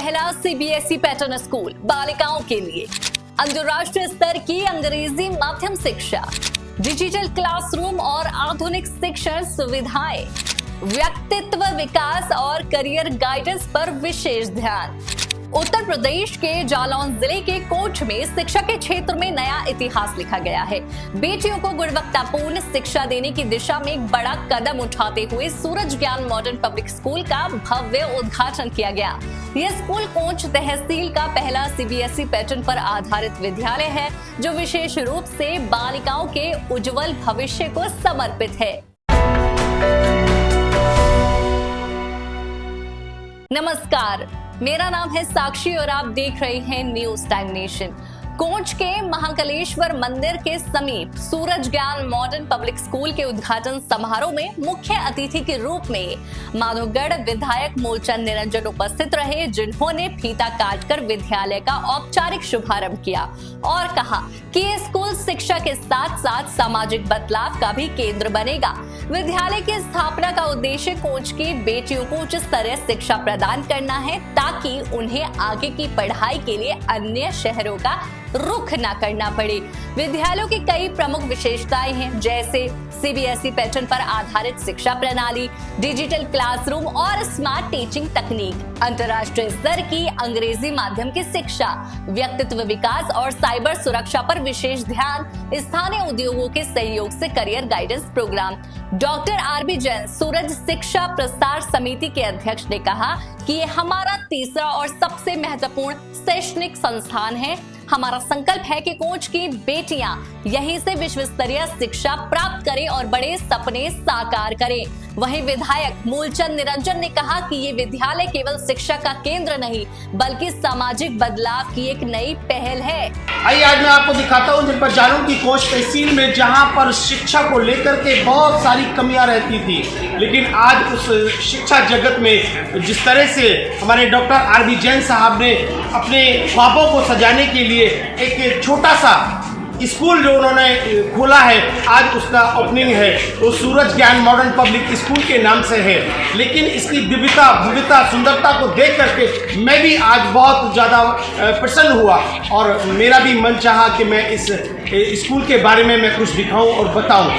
पहला CBSE pattern school बालिकाओं के लिए, अंतर्राष्ट्रीय स्तर की अंग्रेजी माध्यम शिक्षा, डिजिटल क्लासरूम और आधुनिक शिक्षण सुविधाएं, व्यक्तित्व विकास और करियर गाइडेंस पर विशेष ध्यान। उत्तर प्रदेश के जालौन जिले के कोच में शिक्षा के क्षेत्र में नया इतिहास लिखा गया है। बेटियों को गुणवत्तापूर्ण शिक्षा देने की दिशा में एक बड़ा कदम उठाते हुए सूरज ज्ञान मॉडर्न पब्लिक स्कूल का भव्य उद्घाटन किया गया। यह स्कूल कोच तहसील का पहला सीबीएसई पैटर्न पर आधारित विद्यालय है, जो विशेष रूप से बालिकाओं के उज्जवल भविष्य को समर्पित है। नमस्कार, मेरा नाम है साक्षी और आप देख रहे हैं न्यूज टाइम नेशन। कोच के महाकालेश्वर मंदिर के समीप सूरज ज्ञान मॉडर्न पब्लिक स्कूल के उद्घाटन समारोह में मुख्य अतिथि के रूप में माधोगढ़ विधायक मूलचंद निरंजन उपस्थित रहे, जिन्होंने फीता काटकर विद्यालय का औपचारिक शुभारंभ किया और कहा कि ये स्कूल शिक्षा के साथ साथ सामाजिक बदलाव का भी केंद्र बनेगा। विद्यालय की स्थापना का उद्देश्य कोच की बेटियों को उच्च स्तरीय शिक्षा प्रदान करना है, ताकि उन्हें आगे की पढ़ाई के लिए अन्य शहरों का रुख न करना पड़े। विद्यालयों की कई प्रमुख विशेषताएं हैं, जैसे सीबीएसई पैटर्न पर आधारित शिक्षा प्रणाली, डिजिटल क्लासरूम और स्मार्ट टीचिंग तकनीक, अंतर्राष्ट्रीय स्तर की अंग्रेजी माध्यम की शिक्षा, व्यक्तित्व विकास और साइबर सुरक्षा पर विशेष ध्यान, स्थानीय उद्योगों के सहयोग से career guidance programme. Doctor RB Jain, Suraj Shiksha Prasar समिति के अध्यक्ष, ने कहा कि ये हमारा तीसरा और सबसे महत्वपूर्ण शैक्षणिक संस्थान है। हमारा संकल्प है कि कोच की बेटियां यहीं से विश्व स्तरीय शिक्षा प्राप्त करें और बड़े सपने साकार करें। वहीं विधायक मूलचंद निरंजन ने कहा कि ये विद्यालय केवल शिक्षा का केंद्र नहीं, बल्कि सामाजिक बदलाव की एक नई पहल है। आइए आज मैं आपको दिखाता हूँ जनपद जालौन की कोच तहसील में, जहाँ पर शिक्षा को लेकर के बहुत सारी कमियां रहती थी, लेकिन आज उस शिक्षा जगत में जिस तरह से हमारे डॉक्टर आरबी जैन साहब ने अपने ख्वाबों को सजाने के लिए एक छोटा सा स्कूल जो उन्होंने खोला है, आज उसका ओपनिंग है, वो सूरज ज्ञान मॉडर्न पब्लिक स्कूल के नाम से है। लेकिन इसकी दिव्यता, भव्यता, सुंदरता को देख करके मैं भी आज बहुत ज़्यादा प्रसन्न हुआ और मेरा भी मन चाहा कि मैं इस स्कूल के बारे में मैं कुछ दिखाऊं और बताऊं।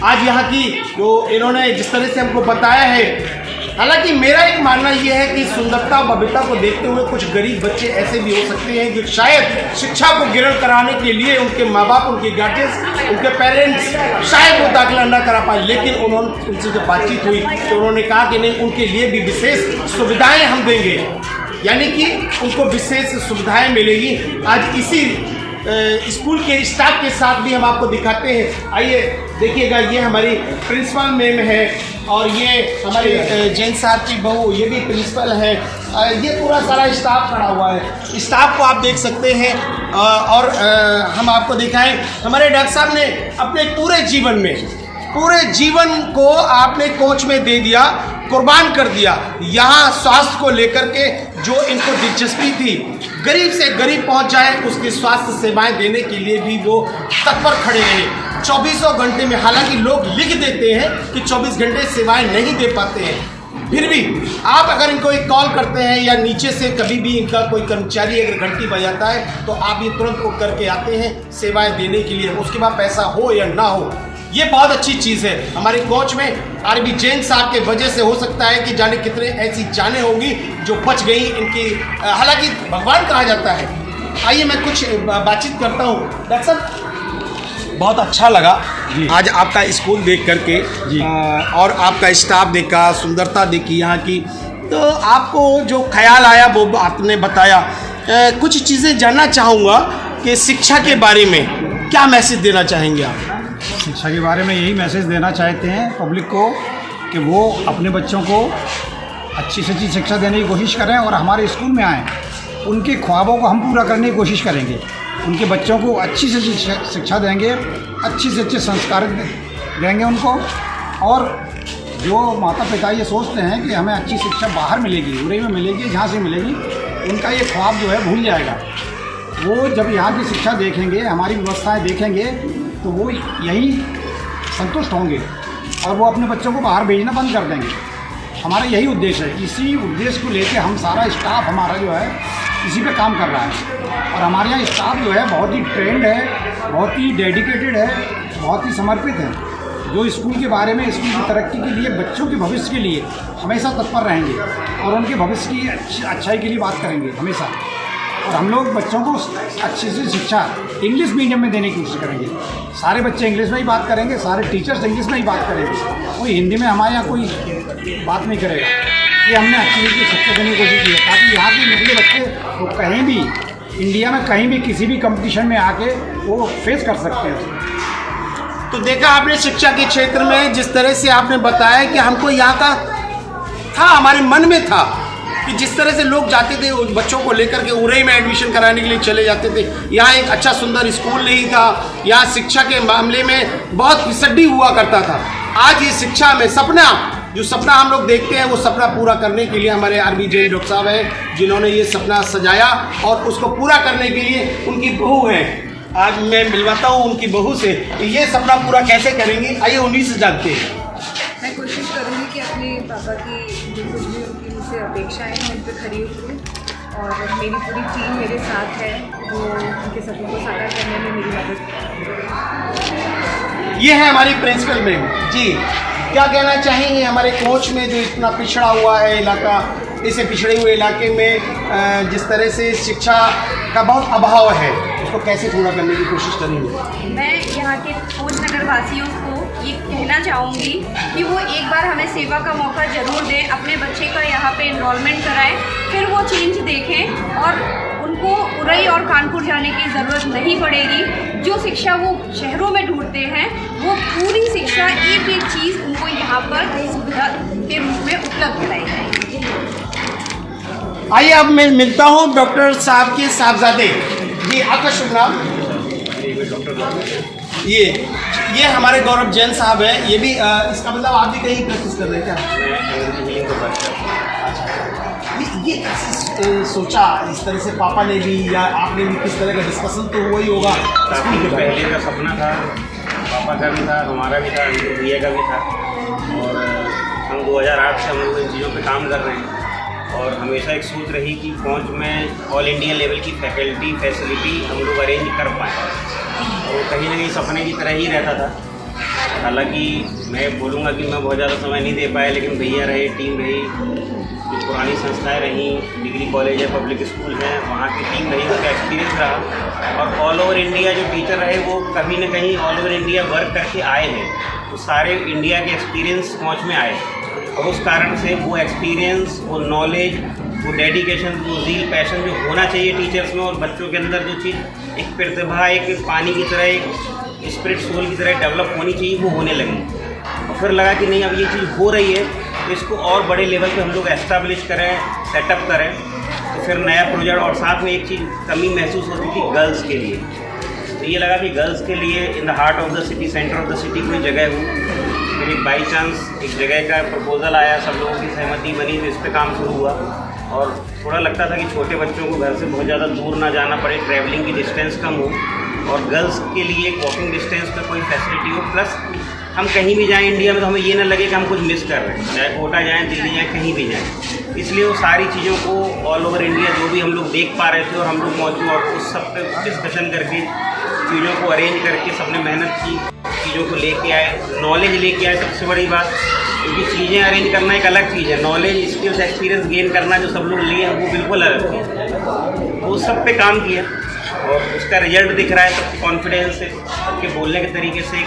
आज यहाँ की जो इन्होंने जिस तरह से हमको बताया है, हालांकि मेरा एक मानना यह है कि सुंदरता भव्यता को देखते हुए कुछ गरीब बच्चे ऐसे भी हो सकते हैं जो शायद शिक्षा को ग्रहण कराने के लिए उनके माँ बाप, उनके गार्जियंस, उनके पेरेंट्स शायद वो दाखिला न करा पाए, लेकिन उन्होंने उनसे जब बातचीत हुई तो उन्होंने कहा कि नहीं, उनके लिए भी विशेष सुविधाएं हम देंगे, यानी कि उनको विशेष सुविधाएं मिलेगी। आज इसी स्कूल के स्टाफ के साथ भी हम आपको दिखाते हैं। आइए देखिएगा, ये हमारी प्रिंसिपल मैम है और ये हमारे जैन साहब की बहू, ये भी प्रिंसिपल है। ये पूरा सारा स्टाफ खड़ा हुआ है। स्टाफ को आप देख सकते हैं और हम आपको दिखाएं, हमारे डॉक्टर साहब ने अपने पूरे जीवन को आपने कोच में दे दिया, कुर्बान कर दिया। यहाँ स्वास्थ्य को लेकर के जो इनको दिलचस्पी थी, गरीब से गरीब पहुँच जाए उसकी स्वास्थ्य सेवाएं देने के लिए भी वो तत्पर खड़े रहे 24 घंटे में। हालांकि लोग लिख देते हैं कि 24 घंटे सेवाएं नहीं दे पाते हैं, फिर भी आप अगर इनको एक कॉल करते हैं या नीचे से कभी भी इनका कोई कर्मचारी अगर घंटी बजाता है तो आप ये तुरंत वो करके आते हैं सेवाएं देने के लिए, उसके बाद पैसा हो या ना हो। ये बहुत अच्छी चीज़ है। हमारे कोच में आरबी जैन साहब के वजह से हो सकता है कि जाने कितने ऐसी जानें होंगी जो बच गई इनकी, हालांकि भगवान कहा जाता है। आइए मैं कुछ बातचीत करता हूँ। डॉक्टर साहब, बहुत अच्छा लगा आज आपका स्कूल देख करके और आपका स्टाफ देखा, सुंदरता देखी यहाँ की, तो आपको जो ख्याल आया वो आपने बताया। कुछ चीज़ें जानना चाहूँगा कि शिक्षा के बारे में क्या मैसेज देना चाहेंगे आप? शिक्षा के बारे में यही मैसेज देना चाहते हैं पब्लिक को कि वो अपने बच्चों को अच्छी से अच्छी शिक्षा देने की कोशिश करें और हमारे स्कूल में आएँ। उनके ख्वाबों को हम पूरा करने की कोशिश करेंगे, उनके बच्चों को अच्छी से अच्छी शिक्षा देंगे, अच्छे से अच्छे संस्कार देंगे उनको। और जो माता पिता ये सोचते हैं कि हमें अच्छी शिक्षा बाहर मिलेगी, उड़े में मिलेगी, जहाँ से मिलेगी, उनका ये ख्वाब जो है भूल जाएगा। वो जब यहाँ की शिक्षा देखेंगे, हमारी व्यवस्थाएं देखेंगे, तो वो यही संतुष्ट होंगे और वो अपने बच्चों को बाहर भेजना बंद कर देंगे। हमारा यही उद्देश्य है। इसी उद्देश्य को लेकर हम सारा स्टाफ हमारा जो है इसी पे काम कर रहा है। और हमारे यहाँ स्टाफ जो है बहुत ही ट्रेंड है, बहुत ही डेडिकेटेड है, बहुत ही समर्पित है, जो स्कूल के बारे में, स्कूल की तरक्की के लिए, बच्चों के भविष्य के लिए हमेशा तत्पर रहेंगे और उनके भविष्य की अच्छाई के लिए बात करेंगे हमेशा। और हम लोग बच्चों को अच्छी से शिक्षा इंग्लिश मीडियम में देने की कोशिश करेंगे। सारे बच्चे इंग्लिश में ही बात करेंगे, सारे टीचर्स इंग्लिश में ही बात करेंगे, कोई हिंदी में हमारे यहाँ कोई बात नहीं करेगा। ये हमने अच्छी तरीके से शिक्षा देने की कोशिश की है ताकि यहाँ के निकले बच्चे वो कहीं भी इंडिया में कहीं भी किसी भी कंपटीशन में आके वो फेस कर सकते हैं। तो देखा आपने शिक्षा के क्षेत्र में जिस तरह से आपने बताया कि हमको यहाँ का था, हमारे मन में था कि जिस तरह से लोग जाते थे उन बच्चों को लेकर के उरई में एडमिशन कराने के लिए चले जाते थे। यहाँ एक अच्छा सुंदर स्कूल नहीं था, यहाँ शिक्षा के मामले में बहुत फिसड्डी हुआ करता था। आज ये शिक्षा में जो सपना हम लोग देखते हैं वो सपना पूरा करने के लिए हमारे आरबी जैन डॉक्टर साहब हैं जिन्होंने ये सपना सजाया और उसको पूरा करने के लिए उनकी बहू है। आज मैं मिलवाता हूँ उनकी बहू से, ये सपना पूरा कैसे करेंगी, आइए उन्हीं से जानते हैं। मैं कोशिश करूँगी कि अपने पापा की जो कुछ भी उनकी मुझसे अपेक्षाएं हैं उन पर खरी उतरूँ और मेरी पूरी टीम मेरे साथ है वो उनके सपनों को साकार करने में मेरी मदद करें। ये है हमारी प्रिंसिपल मैम जी, क्या कहना चाहेंगे हमारे कोच में जो इतना पिछड़ा हुआ है इलाका, इसे पिछड़े हुए इलाके में जिस तरह से शिक्षा का बहुत अभाव है उसको कैसे पूरा करने की कोशिश करेंगे? मैं यहाँ के कोच नगर वासियों को ये कहना चाहूँगी कि वो एक बार हमें सेवा का मौका ज़रूर दें, अपने बच्चे का यहाँ पे इनरोलमेंट कराएं, फिर वो चेंज देखें और उनको उरई और कानपुर जाने की ज़रूरत नहीं पड़ेगी। जो शिक्षा वो शहरों में ढूंढते हैं वो पूरी शिक्षा एक एक चीज़ उनको यहाँ पर सुविधा के रूप में उपलब्ध कराई जाएगी। आइए अब मैं मिलता हूँ डॉक्टर साहब के साहबजादे जी, आपका शुभ नाम? ये हमारे गौरव जैन साहब हैं, ये भी इसका मतलब आप भी कहीं प्रैक्टिस कर रहे हैं क्या? ये कैसे सोचा इस तरह से, पापा ने भी या आपने भी किस तरह का डिस्कशन तो हुआ ही होगा? पहले का सपना था, पापा का भी था, हमारा भी था, भैया का भी था और हम 2008 से हम लोग इन चीज़ों पे काम कर रहे हैं और हमेशा एक सोच रही कि पहुँच में ऑल इंडिया लेवल की फैकल्टी फैसिलिटी हम लोग अरेंज कर पाएँ और कहीं ना कहीं सपने की तरह ही रहता था। हालांकि मैं बोलूँगा कि मैं बहुत ज़्यादा समय नहीं दे पाया, लेकिन भैया रहे, टीम रही, जो पुरानी संस्थाएं रहीं, डिग्री कॉलेज है, पब्लिक स्कूल है, वहाँ की टीम रही, उसका एक्सपीरियंस रहा और ऑल ओवर इंडिया जो टीचर रहे वो कहीं ना कहीं ऑल ओवर इंडिया वर्क करके आए हैं, तो सारे इंडिया के एक्सपीरियंस पहुँच में आए और उस कारण से वो एक्सपीरियंस, वो नॉलेज, वो डेडिकेशन, वो ज़ील, पैशन जो होना चाहिए टीचर्स में और बच्चों के अंदर जो चीज़ एक प्रतिभा, एक पानी की तरह, एक स्पिरिट सोल की तरह डेवलप होनी चाहिए, वो होने लगी। और फिर लगा कि नहीं, अब ये चीज़ हो रही है तो इसको और बड़े लेवल पे हम लोग एस्टैब्लिश करें, सेटअप करें। तो फिर नया प्रोजेक्ट और साथ में एक चीज़ कमी महसूस होती थी गर्ल्स के लिए, तो ये लगा कि गर्ल्स के लिए in the heart of the city, centre of the city कोई जगह हो। फिर एक बाई चांस एक जगह का प्रपोज़ल आया, सब लोगों की सहमति बनी, तो इस पर काम शुरू हुआ और थोड़ा लगता था कि छोटे बच्चों को घर से बहुत ज़्यादा दूर ना जाना पड़े, ट्रैवलिंग की डिस्टेंस कम हो और गर्ल्स के लिए वॉकिंग डिस्टेंस पे कोई फैसिलिटी हो, प्लस हम कहीं भी जाएं इंडिया में तो हमें ये ना लगे कि हम कुछ मिस कर रहे हैं, चाहे कोटा जाएं, दिल्ली जाएं, कहीं भी जाएं। इसलिए वो सारी चीज़ों को ऑल ओवर इंडिया जो भी हम लोग देख पा रहे थे और हम लोग मौजूद और उस सब पे डिस्कशन करके चीज़ों को अरेंज करके सबने मेहनत की, चीज़ों को लेके आए, नॉलेज लेके आए। सबसे बड़ी बात, क्योंकि चीज़ें अरेंज करना एक अलग चीज़ है, नॉलेज, स्किल्स, एक्सपीरियंस गेन करना जो सब लोग लिए हैं वो बिल्कुल अलग है। वो सब पे काम किया और उसका रिजल्ट दिख रहा है, सबको कॉन्फिडेंस से, सबके बोलने के तरीके से।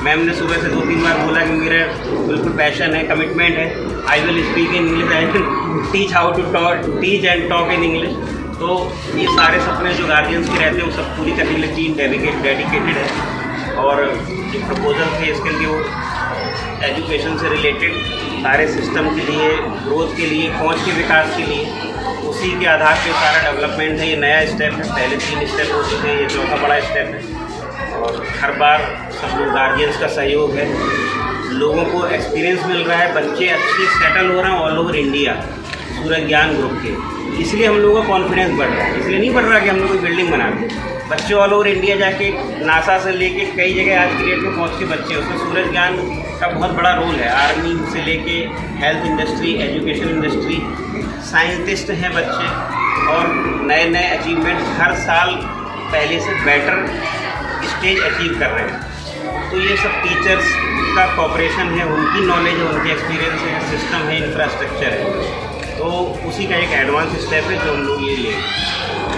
मैम ने सुबह से 2-3 बार बोला कि मेरा बिल्कुल पैशन है, कमिटमेंट है, I will speak in English, I will teach how to teach and talk in English. तो ये सारे सपने जो गार्जियंस के रहते हैं वो सब पूरी करने के लिए टीम डेडिकेटेड है और जो प्रपोजल थे इसके लिए वो एजुकेशन से रिलेटेड सारे सिस्टम के लिए, ग्रोथ के लिए, पहुँच के विकास के लिए, उसी के आधार पे सारा डेवलपमेंट है। ये नया स्टेप है, पहले 3 स्टेप हो चुके हैं, ये चौथा बड़ा स्टेप है और हर बार सब लोग गार्जियंस का सहयोग है, लोगों को एक्सपीरियंस मिल रहा है, बच्चे अच्छे सेटल हो रहे हैं ऑल ओवर इंडिया। सूरज ज्ञान ग्रुप के, इसलिए हम लोगों का कॉन्फिडेंस बढ़ रहा है। इसलिए नहीं बढ़ रहा कि हम लोग कोई बिल्डिंग बना दें। बच्चे ऑल ओवर इंडिया जाके नासा से लेके कई जगह आज की डेट में पहुँच के बच्चे, उसमें सूरज ज्ञान का बहुत बड़ा रोल है। आर्मी से लेके health industry, education industry, scientist हैं बच्चे, और नए नए अचीवमेंट हर साल पहले से बेटर स्टेज अचीव कर रहे हैं। तो ये सब टीचर्स का कॉपरेशन है, उनकी नॉलेज है, उनके एक्सपीरियंस है, सिस्टम है, इंफ्रास्ट्रक्चर है, तो उसी का एक एडवांस स्टेप है जो हम लोग ये ले।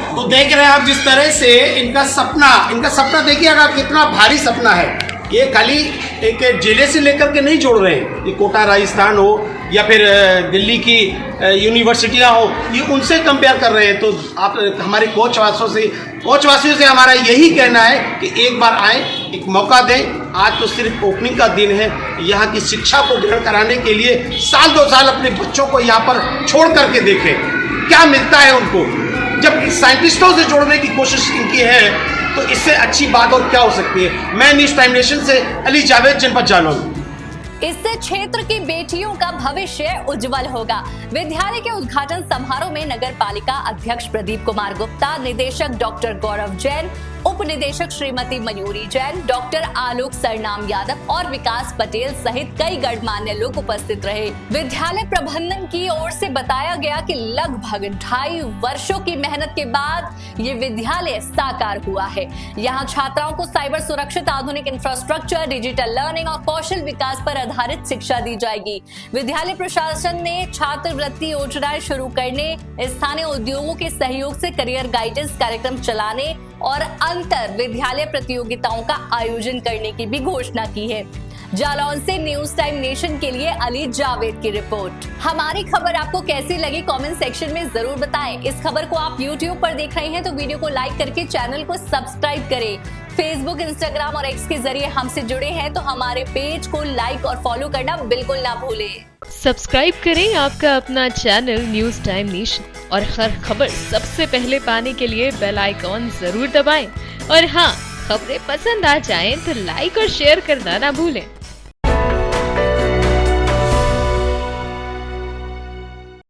तो देख रहे हैं आप जिस तरह से इनका सपना देखिएगा कितना भारी सपना है। ये खाली एक जिले से लेकर के नहीं जोड़ रहे हैं, ये कोटा राजस्थान हो या फिर दिल्ली की यूनिवर्सिटियां हो, ये उनसे कंपेयर कर रहे हैं। तो आप हमारे कोचवासियों से हमारा यही कहना है कि एक बार आएँ, एक मौका दें। आज तो सिर्फ ओपनिंग का दिन है, यहाँ की शिक्षा को ग्रहण कराने के लिए साल 2 साल अपने बच्चों को यहाँ पर छोड़ करके देखें क्या मिलता है उनको। जब साइंटिस्टों से जोड़ने की कोशिश इनकी है तो इससे अच्छी बात और क्या हो सकती है। मैं न्यूज़ टाइम नेशन से अली जावेद, जनपद जालौन। इससे क्षेत्र की बेटियों का भविष्य उज्जवल होगा। विद्यालय के उद्घाटन समारोह में नगर पालिका अध्यक्ष प्रदीप कुमार गुप्ता, निदेशक डॉक्टर गौरव जैन, उप निदेशक श्रीमती मयूरी जैन, डॉक्टर आलोक सरनाम यादव और विकास पटेल सहित कई गणमान्य लोग उपस्थित रहे। विद्यालय प्रबंधन की ओर से बताया गया कि लगभग 2.5 वर्षों की मेहनत के बाद ये विद्यालय साकार हुआ है। यहाँ छात्राओं को साइबर सुरक्षित आधुनिक इंफ्रास्ट्रक्चर, डिजिटल लर्निंग और कौशल विकास पर आधारित शिक्षा दी जाएगी। विद्यालय प्रशासन ने छात्रवृत्ति योजनाएं शुरू करने, स्थानीय उद्योगों के सहयोग से करियर गाइडेंस कार्यक्रम चलाने और अंतर विद्यालय प्रतियोगिताओं का आयोजन करने की भी घोषणा की है। जालौन से न्यूज टाइम नेशन के लिए अली जावेद की रिपोर्ट। हमारी खबर आपको कैसी लगी कमेंट सेक्शन में जरूर बताएं। इस खबर को आप YouTube पर देख रहे हैं तो वीडियो को लाइक करके चैनल को सब्सक्राइब करें। फेसबुक, इंस्टाग्राम और एक्स के जरिए हमसे जुड़े हैं तो हमारे पेज को लाइक और फॉलो करना बिल्कुल ना भूलें। सब्सक्राइब करें आपका अपना चैनल न्यूज टाइम नेशन और हर खबर सबसे पहले पाने के लिए बेल आइकॉन जरूर दबाएं। और हाँ, खबरें पसंद आ जाएं तो लाइक और शेयर करना ना भूलें।